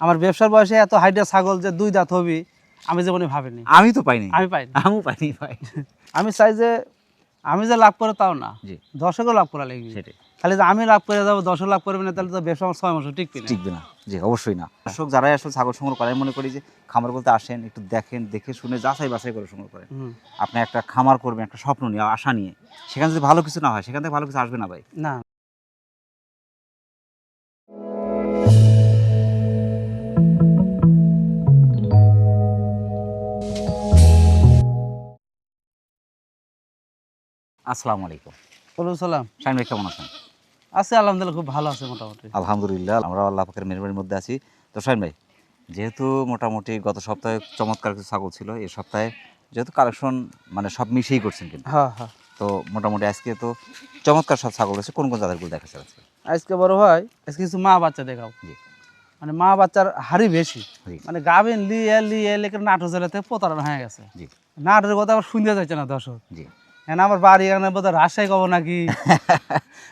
আমার ব্যবসার বয়সে এত হাইডা ছাগল যে 2 দাঁত হবি আমি জীবনে ভাবিনি। আমি তো পাইনি, আমি পাইনি। আমিও পাইনি ভাই। আমি চাই যে আমি যে লাভ করে তাও না, জি, দর্শকও লাভ করা লাগবে। সেটাই। খালি যে আমি লাভ করে যাবো, দর্শক লাভ করবে না, তাহলে তো ব্যবসা আমার 6 মাসও টিকবে না। টিকবে না। জি, অবশ্যই না। দর্শক যারাই আসলে ছাগল সংগ্রহ করে, আমি মনে করি যে খামার বলতে আসেন, একটু দেখেন, দেখে শুনে যাচাই বাছাই করে সংগ্রহ করেন। আপনি একটা খামার করবেন একটা স্বপ্ন নিয়ে, আশা নিয়ে, সেখানে যদি ভালো কিছু না হয় সেখান থেকে ভালো কিছু আসবে না ভাই। না। আসসালামু আলাইকুম। ওয়ালাইকুম সালাম। শাহিন ভাই কেমন আছেন? আছে আলহামদুলিল্লাহ, খুব ভালো আছে মোটামুটি। আলহামদুলিল্লাহ, আমরা আল্লাহ পাকের মেহরবানির মধ্যে আছি। তো শাহিন ভাই, যেহেতু মোটামুটি গত সপ্তাহে চমৎকার কিছু ছাগল ছিল, এই সপ্তাহে যেহেতু কালেকশন মানে সব মিশেই করছেন কিন্তু, হ্যাঁ হ্যাঁ। তো মোটামুটি আজকে তো চমৎকার সব ছাগল রয়েছে। কোন কোন জাতেরগুলো দেখাচ্ছে আজকে? আজকে বড় ভাই, আজকে কিছু মা বাচ্চা দেখাও। জি, মানে মা বাচ্চার হাড়ি বেশি, জি, মানে গাভিন লিয়ে লিয়ে লেকে নাটো জেলাতে প্রতারণা হয়ে গেছে। জি, নাটোর কথা আবার শুনতে যাচ্ছে না দর্শক। জি। এখন আমার বাড়ি এখানে বোধহয় রাজশাহী কব নাকি।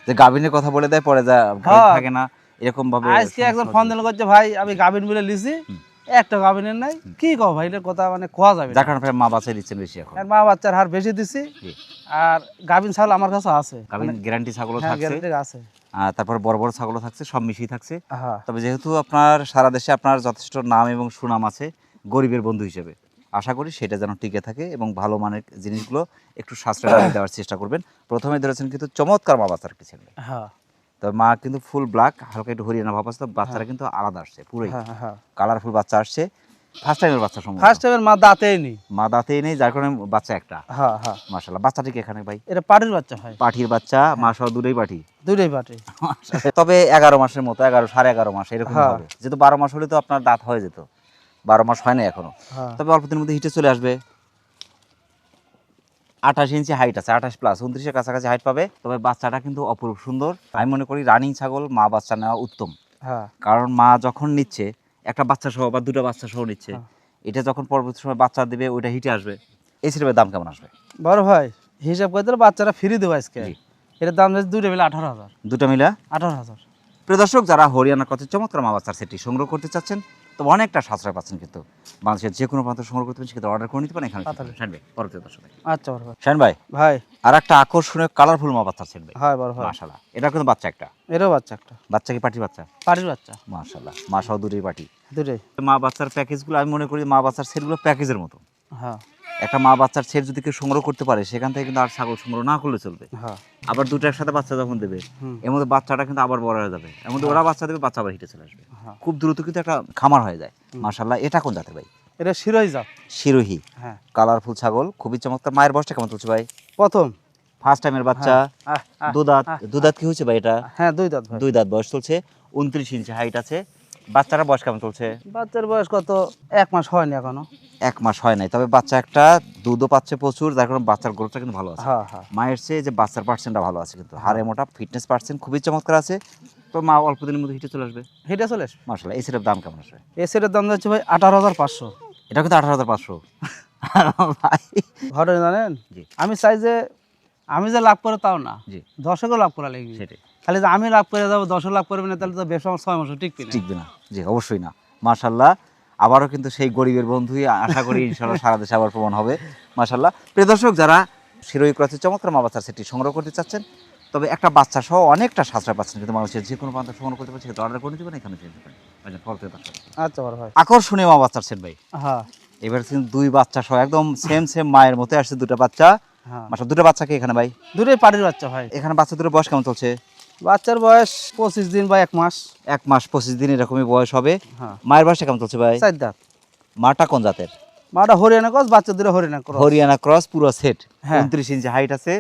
যে গাভিনের কথা বলে দেয়, পরে যা গাভিন হ্যাঁ। থাকে না, এরকম ভাবে আজকে একজন ফোন দিল, করছে ভাই আমি গাভিন বলে লিছি, একটা গাভিনের নাই। কি কও ভাই, এটার কথা মানে কোয়া যাবে না। যার কারণে মা বাচ্চা দিচ্ছেন বেশি এখন। আর মা বাচ্চার হার বেশি দিছি। জি। আর গাভিন ছাগল আমার কাছে আছে, গাভিন গ্যারান্টি ছাগলও হ্যাঁ থাকছে, গ্যারান্টি আছে। তারপর বড় বড় ছাগলও থাকছে, সব মিশিয়ে থাকছে। হ্যাঁ তবে যেহেতু আপনার সারা দেশে আপনার যথেষ্ট নাম এবং সুনাম আছে গরিবের বন্ধু হিসেবে, আশা করি সেটা যেন টিকে থাকে এবং ভালো মানের জিনিসগুলো একটু সাশ্রয় দামে দেওয়ার চেষ্টা করবেন। প্রথমে ধরেছেন কিন্তু চমৎকার মা বাচ্চার একটি ছেলে, হ্যাঁ তবে মা কিন্তু ফুল ব্ল্যাক, হালকা একটু হরিয়ানা ভাব আছে, বাচ্চারা কিন্তু আলাদা আসছে, পুরোই হ্যাঁ হ্যাঁ। কালারফুল বাচ্চা আসছে। ফার্স্ট টাইমের বাচ্চা সম্ভব, ফার্স্ট টাইমের মা দাঁতেই নেই। মা দাঁতেই নেই, যার কারণে বাচ্চা একটা। হ্যাঁ হ্যাঁ। মাশাআল্লাহ, বাচ্চাটি কি এখানে ভাই? এটা পাটির বাচ্চা হয়। পাঠির বাচ্চা, মা সহ দুটোই পাঠি। দুইটাই পাটি। তবে 11 মাসের মতো, 11.5 মাস এরকম হ্যাঁ। হবে। যেহেতু 12 মাস হলে তো আপনার দাঁত হয়ে যেত, 12 মাস হয় না এখনো। হ্যাঁ তবে অল্প দিনের মধ্যে হিটে চলে আসবে। 28 ইঞ্চি হাইট আছে, 28 প্লাস 29-এর কাছাকাছি হাইট পাবে। তবে বাচ্চাটা কিন্তু অপরূপ সুন্দর। আমি মনে করি রানিং ছাগল মা বাচ্চা নেওয়া উত্তম, হ্যাঁ। কারণ মা যখন নিচ্ছে একটা বাচ্চা সহ বা দুটো বাচ্চা সহ নিচ্ছে, হ্যাঁ। এটা যখন পরবর্তী সময় বাচ্চা দেবে, ওইটা হিটে আসবে। এই সিলেবের দাম কেমন আসবে? বড় ভাই হিসাব করে দিলে বাচ্চারা ফ্রি দেবো আজকে। জি। এটার দাম যাচ্ছে দুইটা মিলে 18,000। দুটো মিলা 18,000। প্রিয় দর্শক, যারা হরিয়ানার কথা চমৎকার মা বাচ্চার সেটটি সংগ্রহ করতে চাচ্ছেন, তো অনেকটা সাশ্রয় পাচ্ছেন কিন্তু। বাংলাদেশের যে কোনো প্রান্ত সংগ্রহ করতে পারেন, সেক্ষেত্রে অর্ডার করে নিতে পারেন এখানে। শাহিন ভাই, পরবর্তী দর্শক আচ্ছা বড় ভাই। শাহিন ভাই, ভাই আর একটা আকর্ষণীয় কালারফুল মা বাচ্চার সেট ভাই। হয় বড় ভাই। মাশাআল্লাহ, এটা কিন্তু বাচ্চা একটা। এরও বাচ্চা একটা। বাচ্চা কি পাটির বাচ্চা? পাটির বাচ্চা। মাশাআল্লাহ, মা সহ দুটোই পাটি। দুটোই। মা বাচ্চার প্যাকেজগুলো আমি মনে করি মা বাচ্চার সেটগুলো প্যাকেজের মতো। হ্যাঁ একটা মা বাচ্চার সেট যদি কেউ সংগ্রহ করতে পারে, সেখান থেকে কিন্তু আর ছাগল সংগ্রহ না করলে চলবে। হ্যাঁ। আবার দুটো একসাথে বাচ্চা যখন দেবে, হুম। এর মধ্যে বাচ্চাটা কিন্তু আবার বড় হয়ে যাবে, এর মধ্যে ওরা বাচ্চা দেবে, বাচ্চা আবার হিটে চলে আসবে। হ্যাঁ। খুব দ্রুত কিন্তু একটা খামার হয়ে যায়। মাশাআল্লাহ, এটা কোন জাতের ভাই? এটা শিরোই জাত। শিরোহী হ্যাঁ। কালারফুল ছাগল, খুবই চমৎকার। মায়ের বয়সটা কেমন চলছে ভাই? প্রথম। ফার্স্ট টাইমের বাচ্চা। দুদাঁত কি হয়েছে ভাই এটা? হ্যাঁ 2 দাঁত ভাই। 2 দাঁত বয়স চলছে, 29 ইঞ্চি হাইট আছে। বাচ্চারা বয়স কেমন চলছে? বাচ্চার বয়স কত? 1 মাস হয়নি এখনো। 1 মাস হয় নাই, তবে বাচ্চা একটা, দুধও পাচ্ছে প্রচুর, যার কারণে বাচ্চার গ্রোথটা কিন্তু ভালো আছে। হ্যাঁ হ্যাঁ। মায়ের চেয়ে যে বাচ্চার পার্সেন্টটা ভালো আছে কিন্তু, হাড়ে মোটা, ফিটনেস পার্সেন্ট খুবই চমৎকার আছে। তো মা অল্প দিনের মধ্যে হিটে চলে আসবে। হেঁটে চলে আসবে। মাশাআল্লাহ, এই সেটের দাম কেমন আসবে? এই সেটের দাম যাচ্ছে ভাই 18,500। এটা কিন্তু 18,500 ভাই। ঘটনা জানেন, জি, আমি চাই যে আমি যে লাভ করে তাও না, জি, দর্শকও লাভ করা লাগবে। সেটাই। খালি যে আমি লাভ করে যাবো, দর্শক লাভ করবে না, তাহলে তো ব্যবসা আমার 6 মাসও টিকবে না। টিকবে না। জি, অবশ্যই না। মাশাআল্লাহ, আবারও কিন্তু সেই গরিবের বন্ধুই আশা করি ইনশাআল্লাহ সারা দেশে আবার প্রমাণ হবে। মাশাআল্লাহ, প্রিয় দর্শক, যারা শিরোহী ক্রসের চমৎকার মা বাচ্চার সেটটি সংগ্রহ করতে চাচ্ছেন, তবে একটা বাচ্চা সহ অনেকটা সাশ্রয় পাচ্ছেন কিন্তু মানুষের যে কোনো প্রান্ত সংগ্রহ করতে পারছে, সেটা অর্ডার করে দিবেন, এখানে চেয়ে দেবেন। আচ্ছা বড় ভাই। আকর্ষণীয় মা বাচ্চার সেট ভাই। হ্যাঁ এবার কিন্তু 2 বাচ্চা সহ একদম সেম মায়ের মতো আসছে, দুটো বাচ্চা। হ্যাঁ। মাশাআল্লাহ, দুটো বাচ্চা কি এখানে ভাই? দুটোই পাটির বাচ্চা ভাই। এখানে বাচ্চা দুটো বয়স কেমন চলছে? বাচ্চার বয়স 25 দিন বা 1 মাস। 1 মাস 25 দিন এরকমই বয়স হবে। হ্যাঁ। মায়ের বয়সটা কেমন চলছে ভাই? 4 দাঁত। মাটা কোন জাতের? মাটা হরিয়ানা ক্রস, বাচ্চা দুটো হরিয়ানা ক্রস। হরিয়ানা ক্রস পুরো সেট। হ্যাঁ। 29 ইঞ্চি হাইট আছে।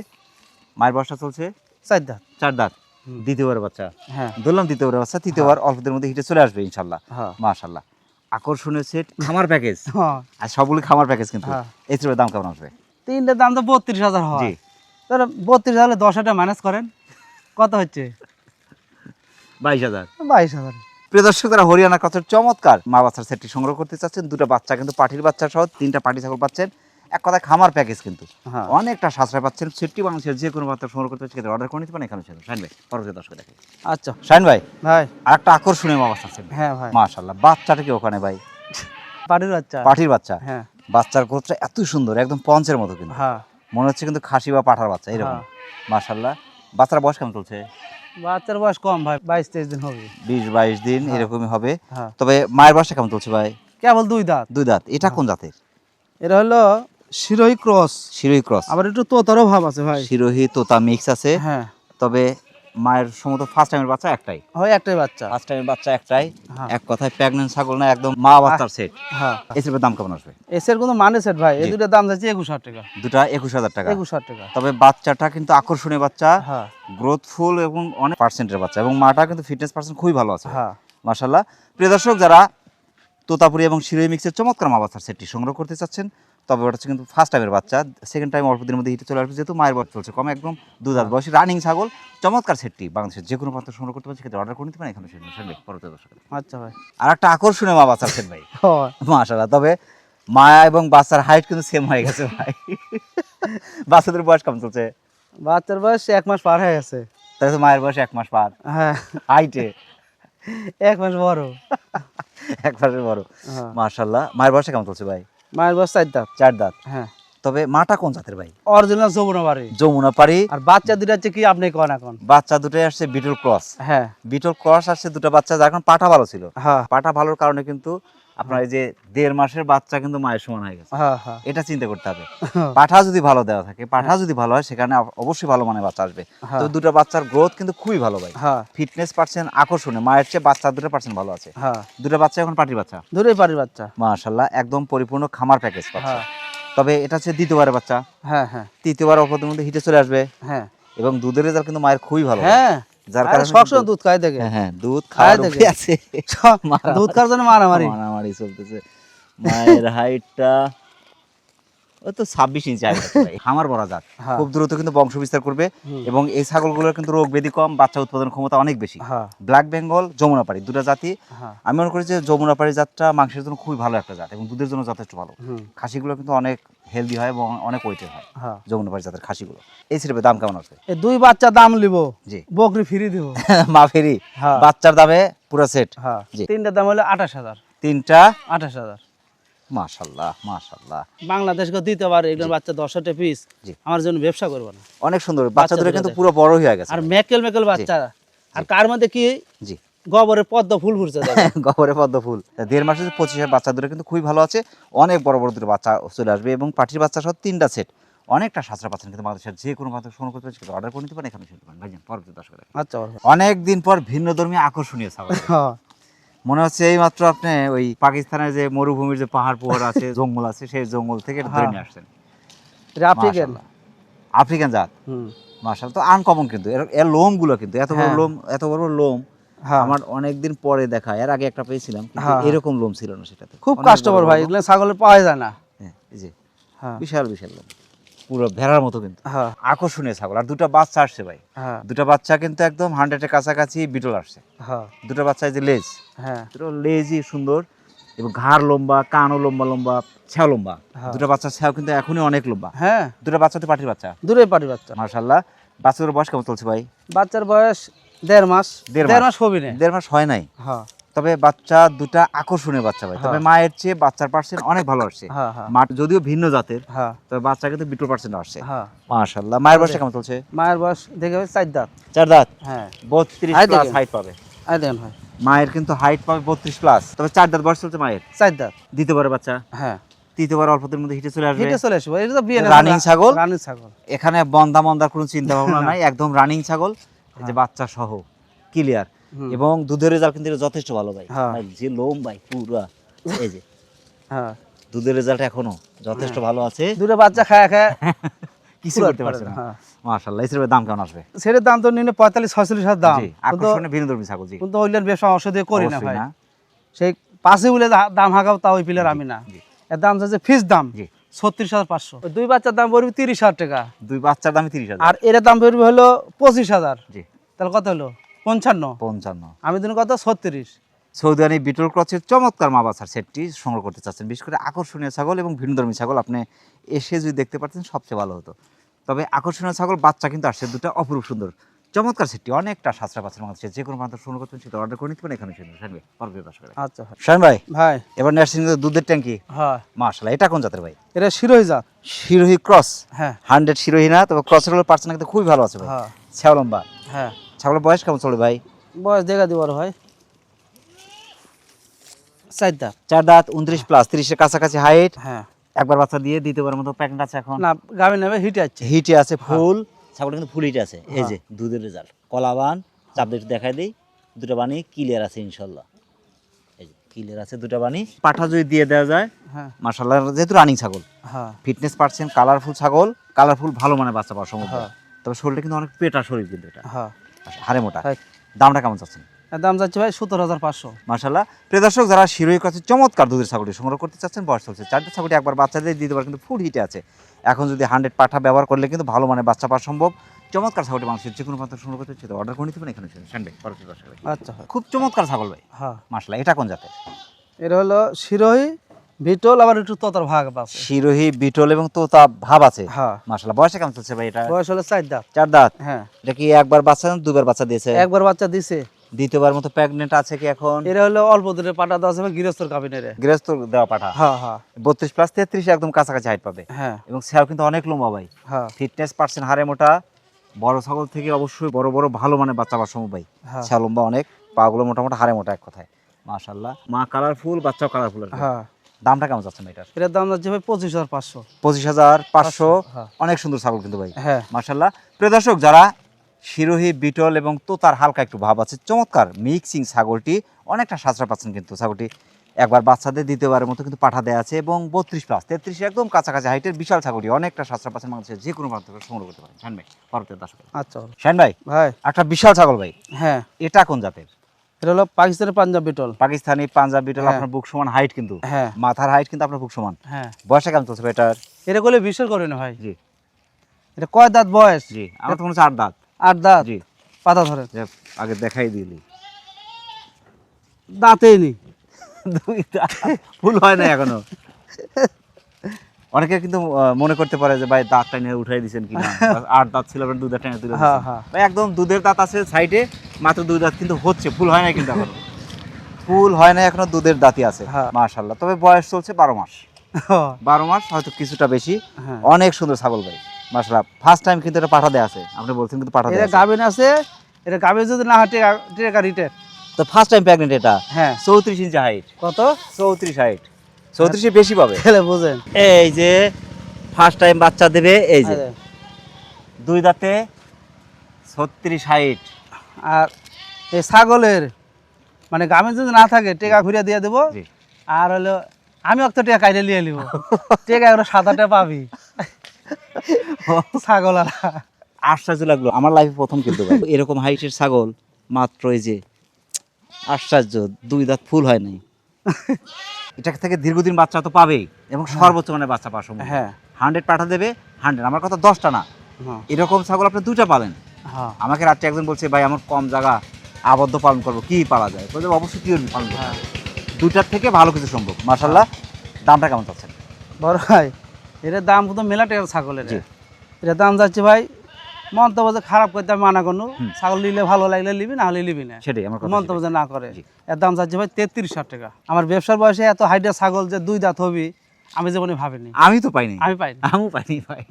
মায়ের বয়সটা চলছে 4 দাঁত। 4 দাঁত। দ্বিতীয়বার বাচ্চা। হ্যাঁ। ধরলাম দ্বিতীয়বার বাচ্চা, তৃতীয়বার অল্প দিনের মধ্যে হিটে চলে আসবে ইনশাআল্লাহ। হ্যাঁ। মাশাআল্লাহ, আকর্ষণীয় সেট, খামার প্যাকেজ। হ্যাঁ। আর সবগুলো খামার প্যাকেজ কিন্তু। হ্যাঁ। এই সেটের দাম কেমন আসবে? তিনটার দাম তো 32,000 হয়। জি। তাহলে 32,000 হলে 10,000 ম্যানেজ করেন, কত হচ্ছে? 22,000। 22,000। প্রিয় দর্শক, যারা হরিয়ানা ক্রসের চমৎকার মা বাচ্চার সেটটি সংগ্রহ করতে চাচ্ছেন, দুটো বাচ্চা কিন্তু পাটির বাচ্চা সহ 3টা পাটি ছাগল পাচ্ছেন, এক কথায় খামার প্যাকেজ কিন্তু হ্যাঁ। অনেকটা সাশ্রয় পাচ্ছেন। সেটটি বাংলাদেশের যে কোনো বাচ্চা সংগ্রহ করতে হচ্ছে অর্ডার করে নিতে পারেন এখানে ছিল শাহিন ভাই পরবর্তী দর্শক দেখে। আচ্ছা শাহিন ভাই ভাই। আর একটা আকর্ষণীয় অবস্থা আছে হ্যাঁ ভাই। মাশাআল্লাহ, বাচ্চাটা কি ওখানে ভাই? পাটির বাচ্চা। পাঠির বাচ্চা। হ্যাঁ বাচ্চার গোত্র এত সুন্দর, একদম পঞ্চের মতো কিন্তু হ্যাঁ মনে হচ্ছে কিন্তু খাসি বা পাঠার বাচ্চা এরকম। হ্যাঁ। মাশাআল্লাহ, বাচ্চার বয়স কেমন চলছে? বাচ্চার বয়স কম ভাই, 22-23 দিন হবে। 20-22 দিন হ্যাঁ। এরকমই হবে। হ্যাঁ তবে মায়ের বয়সটা কেমন চলছে ভাই? কেবল 2 দাঁত। 2 দাঁত। এটা কোন জাতের? এটা হলো শিরোহী ক্রস, শিরোহী ক্রস। আবার একটু তোতারও ভাব আছে ভাই। শিরোহী তোতা মিক্স আছে। হ্যাঁ তবে মায়ের সম্ভবত ফার্স্ট টাইমের বাচ্চা একটাই। হয় একটাই বাচ্চা। ফার্স্ট টাইমের বাচ্চা একটাই। হ্যাঁ। এক কথায় প্রেগন্যান্ট ছাগল না, একদম মা বাচ্চার সেট। হ্যাঁ এই সেটের দাম কেমন আসবে? এসের কোনো মানে সেট ভাই, এই জি। দুটোর দাম যাচ্ছে 21,000 টাকা। দুটা 21,000 টাকা। 21,000 টাকা। তবে বাচ্চাটা কিন্তু আকর্ষণীয় বাচ্চা, হ্যাঁ গ্রোথফুল এবং অনেক পার্সেন্টের বাচ্চা, এবং মাটা কিন্তু ফিটনেস পার্সেন্ট খুবই ভালো আছে হ্যাঁ মাশাআল্লাহ। প্রিয় দর্শক, যারা তোতাপুরি এবং শিরোহী মিক্সের চমৎকার মা বাচ্চার সেটটি সংগ্রহ করতে চাচ্ছেন, তবে ওটা হচ্ছে কিন্তু ফার্স্ট টাইমের বাচ্চা। সেকেন্ড টাইম অল্প দিনের মধ্যে হিটে চলে আসবে, যেহেতু মায়ের বয়স চলছে কম, একদম 2 দাঁত বয়সী রানিং ছাগল। চমৎকার সেটটি বাংলাদেশের যে কোনো প্রান্ত সংগ্রহ করতে পারছে, অর্ডার করে নিতে পারেন এখানে সেট। পরবর্তী দর্শক আচ্ছা ভাই। আর একটা আকর্ষণীয় মা বাচ্চার সেট ভাই হয়। মাশাআল্লাহ। তবে মায়া এবং বাচ্চার হাইট কিন্তু সেম হয়ে গেছে ভাই। বাচ্চাদের বয়স কেমন চলছে? বাচ্চার বয়স 1 মাস পার হয়ে গেছে। তাহলে তো মায়ের বয়স 1 মাস পার, হ্যাঁ হাইটে 1 মাস বড়। 1 মাসের বড়। হ্যাঁ। মাশাআল্লাহ, মায়ের বয়স কেমন চলছে ভাই? মায়ের বয়স 4 দাঁত। 4 দাঁত। হ্যাঁ। তবে মাটা কোন জাতের ভাই? অরিজিনাল যমুনা বাড়ি। যমুনা পাড়ি। আর বাচ্চা দুটো হচ্ছে কি আপনি কোন এখন? বাচ্চা দুটোই আসছে বিটল ক্রস। হ্যাঁ বিটল ক্রস আসছে দুটো বাচ্চা, যার কারণে পাটা ভালো ছিল। হ্যাঁ পাটা ভালোর কারণে কিন্তু আপনার এই যে 1.5 মাসের বাচ্চা কিন্তু মায়ের সমান হয়ে গেছে। হ্যাঁ হ্যাঁ এটা চিন্তা করতে হবে। পাঠা যদি ভালো দেওয়া থাকে, পাঠা যদি ভালো হয়, সেখানে অবশ্যই ভালো মানের বাচ্চা আসবে। হ্যাঁ। তো দুটো বাচ্চার গ্রোথ কিন্তু খুবই ভালো ভাই। হ্যাঁ ফিটনেস পার্সেন্ট আকর্ষণীয়, মায়ের চেয়ে বাচ্চা দুটো পার্সেন্ট ভালো আছে। হ্যাঁ দুটো বাচ্চা এখন পাটির বাচ্চা। দূরেই পারির বাচ্চা। মাশাআল্লাহ, একদম পরিপূর্ণ খামার প্যাকেজ পাচ্ছে। হ্যাঁ তবে এটা হচ্ছে দ্বিতীয়বারের বাচ্চা। হ্যাঁ হ্যাঁ তৃতীয়বার অল্পদের মধ্যে হিটে চলে আসবে, হ্যাঁ এবং দুধের রেজাল্ট কিন্তু মায়ের খুবই ভালো। হ্যাঁ যার আরে কারণে সবসময় কিন্তু- দুধ খায় দেখে। হ্যাঁ হ্যাঁ, দুধ খায় খাওয়ার দেখে। উপরে আছে। দুধ খাওয়ার জন্য মারামারি। মারামারি চলতেছে। মায়ের হাইটটা ও তো 26 ইঞ্চি আছে ভাই। খামার বড় জাত, হ্যাঁ। খুব দ্রুত কিন্তু বংশ বিস্তার করবে, হুম। এবং এই ছাগলগুলোর কিন্তু রোগ ব্যাধি কম, বাচ্চা উৎপাদন ক্ষমতা অনেক বেশি। হ্যাঁ ব্ল্যাক বেঙ্গল, যমুনাপাড়ি দুটো জাতি। হ্যাঁ আমি মনে করি যে যমুনাপাড়ি জাতটা মাংসের জন্য খুবই ভালো একটা জাত, এবং দুধের জন্য যথেষ্ট ভালো। হুম খাসিগুলো কিন্তু অনেক হেলদি হয় এবং অনেক ওয়েটের হয় হ্যাঁ। যমুনাপাড়ি জাতের খাসিগুলো। এই সিলেবের দাম কেমন আছে? এই 2 বাচ্চা দাম লিব, জি। বকরি ফ্রি দিব। মা ফেরি হ্যাঁ। বাচ্চার দামে পুরো সেট। হ্যাঁ জি। 3টার দাম হলো 28,000। তিনটা 28,000 মাশাআল্লাহ মাশাআল্লাহ, বাংলাদেশকে দিতে পারে এগুলোর বাচ্চা 10টা পিস। জি। আমার জন্য ব্যবসা করবো না। অনেক সুন্দর বাচ্চা দুটো দুটো কিন্তু দেখো। পুরো বড় হয়ে গেছে। আর মেকেল মেকেল বাচ্চা। আর কার মধ্যে কি জি। গোবরের পদ্ম ফুল ফুটছে দেখো। গহরে পদ্ম ফুল। 1.5 মাসে 25 বাচ্চা দুটো কিন্তু খুবই ভালো আছে, অনেক বড় বড় দুটো বাচ্চা চলে আসবে, এবং পাটির বাচ্চা সহ 3টা সেট। অনেকটা সাশ্রয় পাচ্ছেন কিন্তু বাংলাদেশের যে কোনো প্রান্ত সংগ্রহ করতে পারছেন, অর্ডার করে নিতে পারেন এখানে শুনতে পারেন ভাইজান। পরবর্তী দর্শক আচ্ছা অনেক দিন পর ভিন্ন ধর্মী আকর্ষণীয় ছাগল। হ্যাঁ মনে হচ্ছে এই মাত্র আপনি ওই পাকিস্তানের যে মরুভূমির যে পাহাড় পোহাড় আছে, জঙ্গল আছে, সেই জঙ্গল থেকে এটা ধরে নিয়ে আসছেন। এটা আফ্রিকান। মাশাআল্লাহ। আফ্রিকান জাত। হুম মাশাআল্লাহ, তো আনকমন কিন্তু এর লোমগুলো কিন্তু এত বড় হ্যাঁ। লোম, এত বড় বড় লোম হ্যাঁ আমার অনেকদিন পরে দেখা। এর আগে একটা পেয়েছিলাম, কিন্তু হ্যাঁ। এরকম লোম ছিল না সেটাতে। খুব অনেক কাস্টমার বড় ভাই, বড়। এগুলো ছাগলের পাওয়া যায় না। হ্যাঁ, এই যে হ্যাঁ বিশাল বিশাল লোম, পুরো ভেড়ার মতো কিন্তু হ্যাঁ আকর্ষণীয় ছাগল। আর দুটো বাচ্চা আসছে ভাই, হ্যাঁ দুটো বাচ্চা কিন্তু একদম 100-এর কাছাকাছি বিটল আসছে। হ্যাঁ দুটো বাচ্চা এই যে লেজ, হ্যাঁ দুটো লেজই সুন্দর, এবং ঘাড় লম্বা, কানও লম্বা লম্বা, ছ্যাও লম্বা। হ্যাঁ। দুটো বাচ্চা ছ্যাও কিন্তু এখনই অনেক লম্বা। হ্যাঁ দুটো বাচ্চা তো পাটির বাচ্চা। দূরেই পারির বাচ্চা। মাশাআল্লাহ, বাচ্চাদের বয়স কেমন চলছে ভাই? বাচ্চার বয়স 1.5 মাস। 1.5 মাস হবে না। 1.5 মাস হয় নাই। হ্যাঁ তবে বাচ্চা দুটা আকর্ষণীয় বাচ্চা ভাই। তবে হ্যাঁ। মায়ের চেয়ে বাচ্চার পার্সেন্ট অনেক ভালো আসছে। হ্যাঁ হ্যাঁ মা যদিও ভিন্ন জাতের, হ্যাঁ তবে বাচ্চা কিন্তু বিটল পার্সেন্ট আসছে। হ্যাঁ। মাশাআল্লাহ, মায়ের বয়স কেমন চলছে? মায়ের বয়স দেখে 4 দাঁত। 4 দাঁত। হ্যাঁ 32 হাই প্লাস দেখেন। হাইট পাবে। আই দেখেন ভাই মায়ের কিন্তু হাইট পাবে 32 প্লাস। তবে 4 দাঁত বয়স চলছে মায়ের। 4 দাঁত। দ্বিতীয়বারের বাচ্চা, হ্যাঁ তৃতীয়বার অল্পদের মধ্যে হিটে চলে আসবে। হিটে চলে আসবে। এটা তো বিয়ে রানিং ছাগল। রানিং ছাগল। এখানে বন্দা মন্দার কোনো চিন্তা ভাবনা নাই, একদম রানিং ছাগল। এই যে বাচ্চা সহ ক্লিয়ার, হুম। এবং দুধের রেজাল্ট কিন্তু এটা যথেষ্ট ভালো ভাই। হ্যাঁ। ভাই যে লোম ভাই পুরা, এই যে হ্যাঁ দুধের রেজাল্ট এখনো যথেষ্ট ভালো আছে, দুটো বাচ্চা খায় খায় কিছু করতে পারছে না। হ্যাঁ। মাশাআল্লাহ, এই দাম কেমন আসবে? সেটার দাম তো নিলে 45-46 হাজার দাম। জি, কিন্তু আকর্ষণীয় ভিন্নধর্মী ছাগল। জি, কিন্তু ওইলের ব্যবসা ঔষধে করি না অবশ্যই ভাই। না। সেই পাশে বলে দাম হাঁকাও তা ওই পিলার আমি না। জি। এর দাম যাচ্ছে ফিক্স দাম জি। 36,500। ওই 2 বাচ্চার দাম পড়বে 30,000 টাকা। দুই বাচ্চার দামে 30,000। আর এর দাম পড়বে হলো 25,000। জি, তাহলে কত হলো 55। 55। আমি দিন কত 36। সৌদিয়ানি বিটল ক্রসের চমৎকার মা বাচ্চার সেটটি সংগ্রহ করতে চাচ্ছেন, বিশেষ করে আকর্ষণীয় ছাগল এবং ভিন্নধর্মী ছাগল আপনি এসে যদি দেখতে পারতেন সবচেয়ে ভালো হতো। তবে আকর্ষণীয় ছাগল বাচ্চা কিন্তু আসছে দুটো অপরূপ সুন্দর চমৎকার সেটটি, অনেকটা সাশ্রয় পাচ্ছেন মানুষ, যে কোনো প্রান্ত সংগ্রহ করতেন সেটা অর্ডার করে নিতে পারেন এখানে শাইন ভাই। আচ্ছা শাইন ভাই, ভাই এবার নিয়ে আসছেন দুধের ট্যাঙ্কি। হ্যাঁ মাশাআল্লাহ, এটা কোন জাতের ভাই? এটা শিরোহী জাত। শিরোহী ক্রস, হ্যাঁ 100 শিরোহী না, তবে ক্রসের হলো পার্সেন্ট কিন্তু খুবই ভালো আছে ভাই। হ্যাঁ ছাও লম্বা। হ্যাঁ ছাগলের বয়স কেমন চলে ভাই? বয়স দেখা দিবার হয় 4 দাঁত। 4 দাঁত, 29 প্লাস, 30 এর কাছাকাছি হাইট। হ্যাঁ একবার বাচ্চা দিয়ে দ্বিতীয়বার মতো প্যাকেট আছে এখন। না গাভী নেবে হিটে আছে। হিটে আছে ফুল, ছাগল কিন্তু ফুল হিটে আছে। এই যে দুধের রেজাল্ট, কলাবান চাপ দিয়ে একটু দেখাই দেই, দুটো বানি ক্লিয়ার আছে ইনশাআল্লাহ। এই যে ক্লিয়ার আছে দুটো বানি। পাঠা যদি দিয়ে দেওয়া যায় হ্যাঁ মাশাআল্লাহ, যেহেতু রানিং ছাগল, হ্যাঁ ফিটনেস পার্সেন্ট, কালারফুল ছাগল, কালারফুল ভালো মানে বাচ্চা পাওয়া সম্ভব। হ্যাঁ। তবে শরীরটা কিন্তু অনেক পেটা শরীর কিন্তু এটা, হ্যাঁ হাড়ে মোটা। হ্যাঁ। দামটা কেমন চাচ্ছেন? এর দাম যাচ্ছে ভাই 17,500। মাশাআল্লাহ, প্রিয় দর্শক, যারা শিরোহী ক্রসের চমৎকার দুধের ছাগলটি সংগ্রহ করতে চাচ্ছেন, বয়স চলছে 4 দাঁত, ছাগলটি একবার বাচ্চা দিয়ে দ্বিতীয়বার কিন্তু ফুল হিটে আছে। এখন যদি 100 পাঠা ব্যবহার করলে কিন্তু ভালো মানে বাচ্চা পাওয়া সম্ভব। চমৎকার ছাগলটি মানুষের যে কোনো প্রান্ত সংগ্রহ করতে চাইতে অর্ডার করে নিতে পারেন এখানে শাইন ভাই। আচ্ছা হয়। খুব চমৎকার ছাগল ভাই, হ্যাঁ মাশাআল্লাহ। এটা কোন জাতের? এটা হলো শিরোহী বিটল, আবার একটু তোতার ভাগ আছে। শিরোহী বিটল এবং তোতা ভাব আছে। হ্যাঁ মাশাআল্লাহ, বয়স কেমন চলছে ভাই এটা? বয়স হলো 4 দাঁত। 4 দাঁত। হ্যাঁ এটা কি একবার বাচ্চা না দুবার বাচ্চা দিয়েছে? একবার বাচ্চা দিছে। দ্বিতীয়বার মতো প্রেগন্যান্ট আছে কি এখন? এটা হলো অল্প দিনের পাটা দেওয়া আছে গৃহস্থর গাভিনের। গৃহস্থ দেওয়া পাঠা। হ্যাঁ হ্যাঁ 32 প্লাস 33 একদম কাছাকাছি হাইট পাবে। হ্যাঁ এবং সেও কিন্তু অনেক লম্বা ভাই। হ্যাঁ ফিটনেস পার্সেন্ট, হাড়ে মোটা, বড় ছাগল থেকে অবশ্যই বড় বড় ভালো মানে বাচ্চা পাওয়া সম্ভব ভাই। হ্যাঁ। সেও লম্বা অনেক, পাগুলো মোটামুটি, হাড়ে মোটা, এক কথায় মাশাআল্লাহ। মা কালারফুল, বাচ্চাও কালারফুল। হ্যাঁ দামটা কেমন যাচ্ছে এটার? এটার দাম যাচ্ছে ভাই 25,500। 25,500। হ্যাঁ। অনেক সুন্দর ছাগল কিন্তু ভাই, হ্যাঁ মাশাআল্লাহ। প্রিয় দর্শক, যারা শিরোহী বিটল এবং তোতার হালকা একটু ভাব আছে চমৎকার মিক্সিং ছাগলটি অনেকটা সাশ্রয় পাচ্ছেন কিন্তু। ছাগলটি একবার বাচ্চাদের দ্বিতীয়বারের মতো কিন্তু পাঠা দেওয়া আছে এবং 32 প্লাস 33 একদম কাছাকাছি হাইটের বিশাল ছাগলটি অনেকটা সাশ্রয় পাচ্ছেন মানুষের যে কোনো প্রান্ত থেকে সংগ্রহ করতে পারেন শাইন ভাই। পরবর্তী দর্শক আচ্ছা শাইন ভাই, ভাই একটা বিশাল ছাগল ভাই, হ্যাঁ এটা কোন জাতের? এটা হলো পাকিস্তানের পাঞ্জাব বিটল। পাকিস্তানি পাঞ্জাব বিটল। হ্যাঁ। আপনার বুক সমান হাইট কিন্তু, হ্যাঁ মাথার হাইট কিন্তু আপনার বুক সমান। হ্যাঁ বয়সটা কেমন চলছে ভাই এটার? এটা করলে বিশেষ করে না ভাই। জি এটা কয় দাঁত বয়স? জি, আমার তো মনে হচ্ছে 8 দাঁত। 8 দাঁত। জি, পাতা ধরেন, আগে দেখাই দিলি দাঁতেই নেই। দুই দাঁত, ফুল হয় না এখনো। অনেকে কিন্তু মনে করতে পারে যে ভাই দাঁত টাইনে উঠাই দিয়েছেন কিনা, 8 দাঁত ছিল আপনার 2 দাঁত টাইনে তুলে হ্যাঁ দিয়েছেন। হ্যাঁ ভাই একদম দুধের দাঁত আছে সাইডে, মাত্র 2 দাঁত কিন্তু হচ্ছে, ফুল হয় না কিন্তু এখনো, ফুল হয় না এখনো, দুধের দাঁতই আছে। হ্যাঁ। মাশাআল্লাহ, তবে বয়স চলছে 12 মাস। 12 মাস, হয়তো কিছুটা বেশি। হ্যাঁ। অনেক সুন্দর ছাগল ভাই, মাশাআল্লাহ। ফার্স্ট টাইম কিন্তু এটা পাঠা দেয়া আছে, আপনি বলছেন কিন্তু পাঠা এটা দেয়া আছে। গাভিন আছে। এটা গাভিন যদি না হাঁটে টেকা রিটের। তো ফার্স্ট টাইম প্রেগন্যান্ট এটা। হ্যাঁ 34 ইঞ্চি হাইট। কত? 34 হাইট, 34 এর বেশি পাবে। খেলে বুঝেন। এই যে ফার্স্ট টাইম বাচ্চা দেবে, এই যে আরে, 2 দাঁতে 36 হাইট। আর এই ছাগলের মানে গাভিন যদি না থাকে টেকা ঘুরিয়ে দিয়ে দেবো। জি। আর হলো আমি অত টেকা কাইলে নিয়ে নিব। টেকা এগুলো 7-8টা পাবি ছাগল। আর আশ্চর্য লাগলো আমার লাইফে প্রথম কিন্তু ভাই এরকম হাইটের ছাগল, মাত্র এই যে আশ্চর্য, 2 দাঁত ফুল হয় নাই। এটা থেকে দীর্ঘদিন বাচ্চা তো পাবেই এবং সর্বোচ্চ মানে বাচ্চা পাওয়া সম্ভব। হ্যাঁ 100 পাঠা দেবে, 100, আমার কথা 10টা না, হ্যাঁ এরকম ছাগল আপনি 2টা পালেন। হ্যাঁ আমাকে রাত্রে একজন বলছে ভাই আমার কম জায়গা, আবদ্ধ পালন করবো, কি পালা যায়? বলছে অবশ্যই কি পালন করতে হ্যাঁ। হবে। 2টার থেকে ভালো কিছু সম্ভব। মাশাআল্লাহ, দামটা কেমন চাচ্ছেন? বড় ভাই এটার দাম কিন্তু মেলা টাকার ছাগলের। জি। এটার দাম যাচ্ছে ভাই, মন্তব্য যে খারাপ করতে আমি মানা করুন, ছাগল নিলে ভালো লাগলে নিবি, না হলে নিবি না। সেটাই আমার কথা। মন্তব্য যে না করে। জি। এর দাম যাচ্ছে ভাই 33,000 টাকা। আমার ব্যবসার বয়সে এত হাইটের ছাগল যে 2 দাঁত হবি আমি জীবনে ভাবিনি। আমি তো পাইনি, আমি পাইনি। আমিও পাইনি ভাই,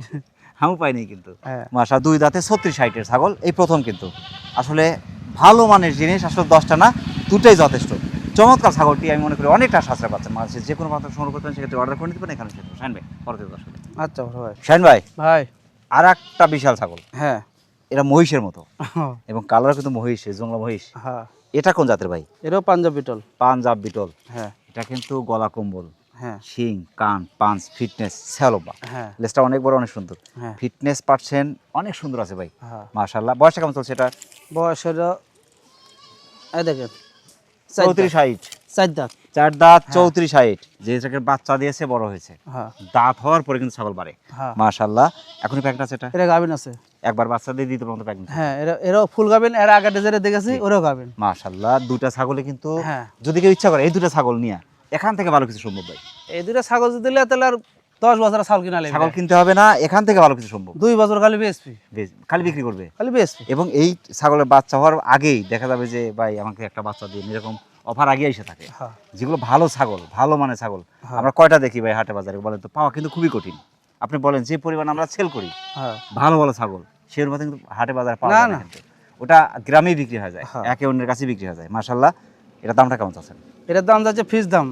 আমিও পাইনি কিন্তু। হ্যাঁ মাশাআল্লাহ, 2 দাঁতে 36 হাইটের ছাগল এই প্রথম কিন্তু। আসলে ভালো মানের জিনিস, আসলে 10টা না, 2টাই যথেষ্ট। চমৎকার ছাগলটি আমি মনে করি অনেকটা সাশ্রয় পাচ্ছেন মানুষের যে কোনো মাত্রা সংগ্রহ করতেন, সেক্ষেত্রে অর্ডার করে নিতে পারেন এখানে শাইন ভাই। পরবর্তী দর্শক আচ্ছা বড় ভাই। শাইন ভাই, ভাই আর একটা বিশাল ছাগল, হ্যাঁ এটা মহিষের মতো এবং কালার কিন্তু মহিষের, জংলা মহিষ। হ্যাঁ এটা কোন জাতের ভাই? এটাও পাঞ্জাব বিটল। পাঞ্জাব বিটল। হ্যাঁ এটা কিন্তু গলা কম্বল, হ্যাঁ শিং, কান, পাঞ্চ, ফিটনেস, স্যালোবা, হ্যাঁ লেজটা অনেক বড়, অনেক সুন্দর। হ্যাঁ ফিটনেস পার্সেন্ট অনেক সুন্দর আছে ভাই, হ্যাঁ। মাশাআল্লাহ। বয়সটা কেমন চলছে এটা? বয়স হলো এই দেখেন 34 হাইট। চার দাঁত। 4 দাঁত 34 হাইট, যে এটাকে বাচ্চা দিয়েছে বড় হয়েছে, হ্যাঁ দাঁত হওয়ার পরে কিন্তু ছাগল বাড়ে। হ্যাঁ মাশাআল্লাহ। এখনই প্যাকেট আছে এটা? এটা গাবিন আছে। একবার বাচ্চা দিয়ে দিতে পারবো প্যাকেট? হ্যাঁ এরাও ফুল গাবিন, এর আগে ডেজারে দেখেছি ওরাও গাবিন। মাশাআল্লাহ। দুটা ছাগলে কিন্তু হ্যাঁ যদি কেউ ইচ্ছা করে এই দুটো ছাগল নিয়ে এখান থেকে ভালো কিছু সম্ভব ভাই। এই দুটো ছাগল যদি দিলে তাহলে আর 10 বছর ছাগল কিনা লাগবে। ছাগল কিনতে হবে না, এখান থেকে ভালো কিছু সম্ভব। 2 বছর খালি বিএসপি, খালি বিক্রি করবে। খালি বিএসপি। এবং এই ছাগলের বাচ্চা হওয়ার আগেই দেখা যাবে যে ভাই আমাকে একটা বাচ্চা দিন, এরকম অফার আগে এসে থাকে। হ্যাঁ যেগুলো ভালো ছাগল, ভালো মানে ছাগল আমরা কয়টা দেখি ভাই হাটে বাজারে, বলেন তো? পাওয়া কিন্তু খুবই কঠিন। আপনি বলেন যে পরিমাণ আমরা সেল করি হ্যাঁ ভালো ভালো ছাগল, সের মধ্যে কিন্তু হাটে বাজারে পাওয়া না, যায় না না। কিন্তু। ওটা গ্রামেই বিক্রি হয়ে যায়, হ্যাঁ। একে অন্যের কাছে বিক্রি হয়ে যায়। মাশাআল্লাহ। এটা দামটা কেমন চাচ্ছেন? এটার দাম যাচ্ছে ফিস দাম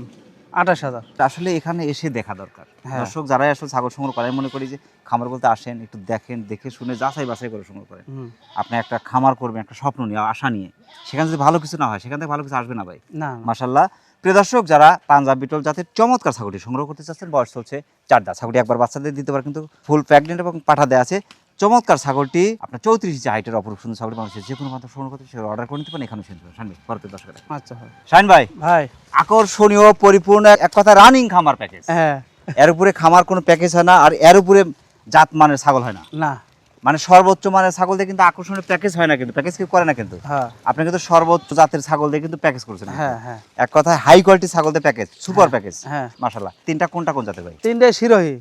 28,000। আসলে এখানে এসে দেখা দরকার। হ্যাঁ। দর্শক যারাই আসলে ছাগল সংগ্রহ করে, আমি মনে করি যে খামার বলতে আসেন, একটু দেখেন, দেখে শুনে যাচাই বাছাই করে সংগ্রহ করেন। হুম। আপনি একটা খামার করবেন, একটা স্বপ্ন নিয়ে, আশা নিয়ে, সেখানে যদি ভালো কিছু না হয় সেখান থেকে ভালো কিছু আসবে না ভাই। না মাশাআল্লাহ। প্রিয় দর্শক, যারা পাঞ্জাব বিটল জাতের চমৎকার ছাগলটি সংগ্রহ করতে চাচ্ছেন, বয়স চলছে 4 দাঁত, ছাগলটি একবার বাচ্চাদের দিতে পারে, কিন্তু ফুল প্রেগনেন্ট এবং পাঠা দেওয়া আছে। চমৎকার ছাগলটি আপনার 34 ইঞ্চি হাইটের অপরূপ সুন্দর ছাগলটি মানুষের যে কোনো মাত্র সংগ্রহ করতে সেটা অর্ডার করে নিতে পারেন। এখানে শুনতে পারেন ভারতের দর্শকের। আচ্ছা হয় শাহিন ভাই, ভাই। আকর্ষণীয় পরিপূর্ণ এক কথা রানিং খামার প্যাকেজ। হ্যাঁ এর উপরে খামার কোনো প্যাকেজ হয় না, আর এর উপরে জাত মানের ছাগল হয় না। না মানে সর্বোচ্চ মানের ছাগল দিয়ে কিন্তু আকর্ষণীয় প্যাকেজ হয় না, কিন্তু প্যাকেজ কেউ করে না কিন্তু। হ্যাঁ আপনি কিন্তু সর্বোচ্চ জাতের ছাগল দিয়ে কিন্তু প্যাকেজ করছেন। হ্যাঁ হ্যাঁ এক কথায় হাই কোয়ালিটি ছাগল দিয়ে প্যাকেজ, সুপার প্যাকেজ। হ্যাঁ মাশাআল্লাহ। তিনটা কোনটা কোন জাতের ভাই? 3টে শিরোহী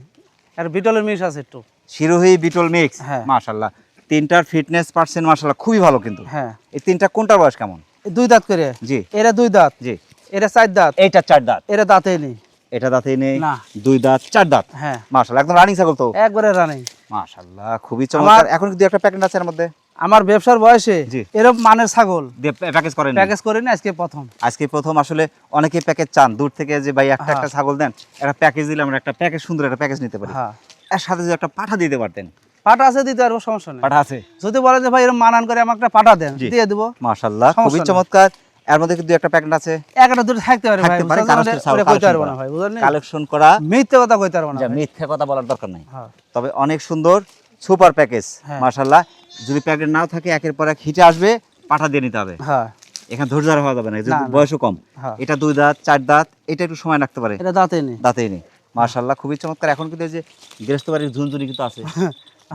আর বিটলের মিশ আছে একটু। শিরোহী বিটল মিক্স। হ্যাঁ। মাশাআল্লাহ। তিনটার ফিটনেস পার্সেন্ট মাশাআল্লাহ খুবই ভালো কিন্তু। হ্যাঁ এই তিনটা কোনটার বয়স কেমন? 2 দাঁত করে। জি এরা 2 দাঁত, জি। এরা 4 দাঁত, এইটা 4 দাঁত, এরা দাঁতেই নেই। এটা দাঁতেই নেই। না। 2 দাঁত 4 দাঁত। হ্যাঁ মাশাআল্লাহ, একদম রানিং ছাগল তো। একবারে রানিং। মাশাআল্লাহ, খুবই চমৎকার। এখন কি একটা প্যাকেট আছে এর মধ্যে? আমার ব্যবসার বয়সে জি। এরকম মানের ছাগল দিয়ে প্যাকেজ করেন? প্যাকেজ করে না আজকে প্রথম। আজকে প্রথম। আসলে অনেকে প্যাকেজ চান দূর থেকে, যে ভাই একটা হ্যাঁ। একটা ছাগল দেন, একটা প্যাকেজ দিলে আমরা একটা প্যাকেজ, সুন্দর একটা প্যাকেজ নিতে পারি। হ্যাঁ এর সাথে যদি একটা পাঠা দিতে পারতেন। পাটা আছে, দিতে পারবো, সমস্যা নেই। পাঠা আছে? যদি বলেন যে ভাই এরকম মানান করে আমাকে একটা পাটা দেন, জি। দিয়ে দেবো। মাশাআল্লাহ, সমস্যা খুবই নেই। চমৎকার। এর মধ্যে কিন্তু একটা প্যাকেট আছে, একটা দুটো থাকতে পারে ভাই, থাকতে পারে, বুঝতে পারলে ওটা কইতে পারবো না ভাই, বুঝলেন? কালেকশন করা। মিথ্যে কথা কইতে পারবো না যা ভাই। মিথ্যা কথা বলার দরকার নাই। হ্যাঁ তবে অনেক সুন্দর সুপার প্যাকেজ। হ্যাঁ। মাশাআল্লাহ। যদি প্যাকেট নাও থাকে, একের পর এক হিটে আসবে, পাঠা দিয়ে নিতে হবে। হ্যাঁ এখানে ধৈর্য ধরা হওয়া যাবে না, না, যেহেতু না। বয়সও কম। হ্যাঁ এটা 2 দাঁত 4 দাঁত, এটা একটু সময় লাগতে পারে, এটা দাঁতেই নেই। দাঁতেই নেই। মাশাআল্লাহ, খুবই চমৎকার। এখন কিন্তু এই যে গৃহস্থ বাড়ির ঝুনঝুনি কিন্তু আছে,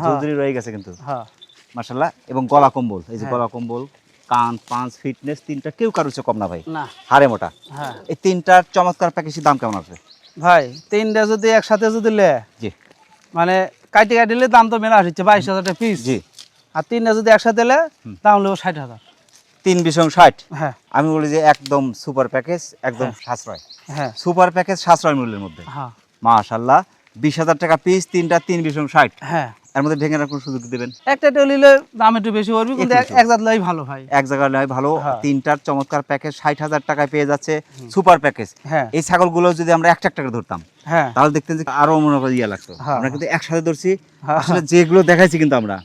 ঝুনঝুনি রয়ে গেছে কিন্তু। হ্যাঁ মাশাআল্লাহ। এবং গলা কম্বল, এই যে হ্যাঁ। গলা কম্বল, কান, পাঁচ, ফিটনেস, তিনটা কেউ কারোর চেয়ে কম না ভাই, না। হাড়ে মোটা। হ্যাঁ এই তিনটার চমৎকার প্যাকেজের দাম কেমন আসবে ভাই, 3টা যদি একসাথে যদি লে, জি? মানে কাটি কাটিলে দাম তো মেলা আসছে 22,000 টাকা পিস। জি। আর 3টা যদি একসাথে লে দাম নেবো 60,000। 3 বিশং 60। হ্যাঁ আমি বলি যে একদম সুপার প্যাকেজ, একদম সাশ্রয়। হ্যাঁ সুপার প্যাকেজ সাশ্রয় মূল্যের মধ্যে। হ্যাঁ মাশাআল্লাহ। 20,000 টাকা পিস, তিনটা 3 বিশং 60। হ্যাঁ। এর মধ্যে ভেঙে রাখার সুযোগ দিবেন। একটা নিলে দাম একটু বেশি পড়বে, কিন্তু একটু। এক জাত লাই ভালো ভাই। এক জায়গায় নয় ভালো। হ্যাঁ। তিনটার চমৎকার প্যাকেজ 60,000 টাকায় পেয়ে যাচ্ছে সুপার প্যাকেজ। হ্যাঁ এই ছাগলগুলো যদি আমরা একটা একটা করে ধরতাম, হ্যাঁ তাহলে দেখতেন যে আরো মনে করে ইয়া লাগতো। হ্যাঁ। আমরা কিন্তু একসাথে ধরছি, হ্যাঁ। আসলে যেগুলো দেখাইছি কিন্তু আমরা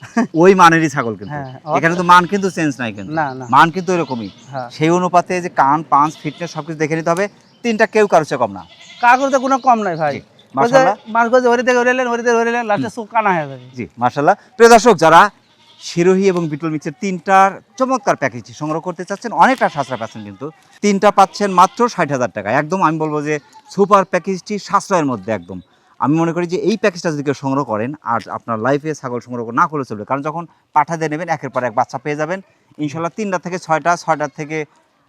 ওই মানেরই ছাগল কিন্তু। হ্যাঁ। এখানে তো মান কিন্তু চেঞ্জ নাই কিন্তু, না, না। মান কিন্তু এরকমই। হ্যাঁ। সেই অনুপাতে যে কান, পাঁচ, ফিটনেস সবকিছু দেখে নিতে হবে। তিনটা কেউ কারোর চেয়ে কম না। কাগজে কোনো কম নাই ভাই। জি, মাশাআল্লাহ। মাছ গজে হরিতে হরিলেন লাস্টে চোখ কানা হয়ে যাবে। জি মাশাআল্লাহ। প্রিয় দর্শক, যারা শিরোহী এবং বিটল মিক্সের তিনটার চমৎকার প্যাকেজটি সংগ্রহ করতে চাচ্ছেন, অনেকটা সাশ্রয় পাচ্ছেন কিন্তু। তিনটা পাচ্ছেন মাত্র 60,000 টাকা। একদম আমি বলবো যে সুপার প্যাকেজটি সাশ্রয়ের মধ্যে একদম। আমি মনে করি যে এই প্যাকেজটা যদি কেউ সংগ্রহ করেন, আর আপনার লাইফে ছাগল সংগ্রহ না করলে চলবে, কারণ যখন পাঠা দিয়ে নেবেন একের পর এক বাচ্চা পেয়ে যাবেন ইনশাল্লাহ। 3টা থেকে 6টা, 6টার থেকে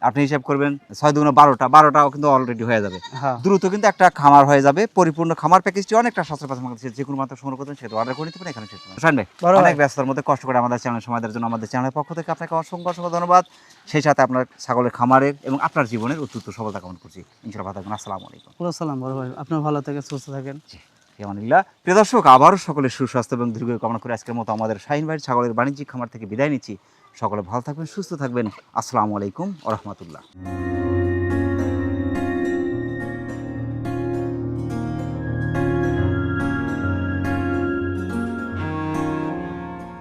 আপনি হিসাব করবেন 6 দুগুণে 12টা, 12টাও কিন্তু অলরেডি হয়ে যাবে। হ্যাঁ দ্রুত কিন্তু একটা খামার হয়ে যাবে। পরিপূর্ণ খামার প্যাকেজটি অনেকটা সাশ্রয় পাচ্ছেন। যে কোনো মাত্র সংগ্রহ করতেন সেটা অর্ডার করে নিতে পারেন। এখানে বড় ভাই। অনেক ব্যস্ততার মধ্যে কষ্ট করে আমাদের চ্যানেল সময় দেওয়ার জন্য আমাদের চ্যানেলের পক্ষ থেকে আপনাকে অসংখ্য অসংখ্য ধন্যবাদ। সেই সাথে আপনার ছাগলের খামারের এবং আপনার জীবনের অত্যন্ত সফলতা কামনা করছি। ইনশাআল্লাহ ভালো থাকবেন। আসসালামু আলাইকুম। সালাম বড় ভাই, আপনার ভালো থেকে সুস্থ থাকেন। ইয়ামানিল্লাহ। প্রিয় দর্শক, আবারও সকলের সুস্বাস্থ্য এবং দীর্ঘ কামনা করে আজকের মতো আমাদের শাহিন ভাইয়ের ছাগলের বাণিজ্যিক খামার থেকে বিদায় নিচ্ছি। সকলে ভালো থাকবেন, সুস্থ থাকবেন। আসসালামু আলাইকুম ওয়া রাহমাতুল্লাহ।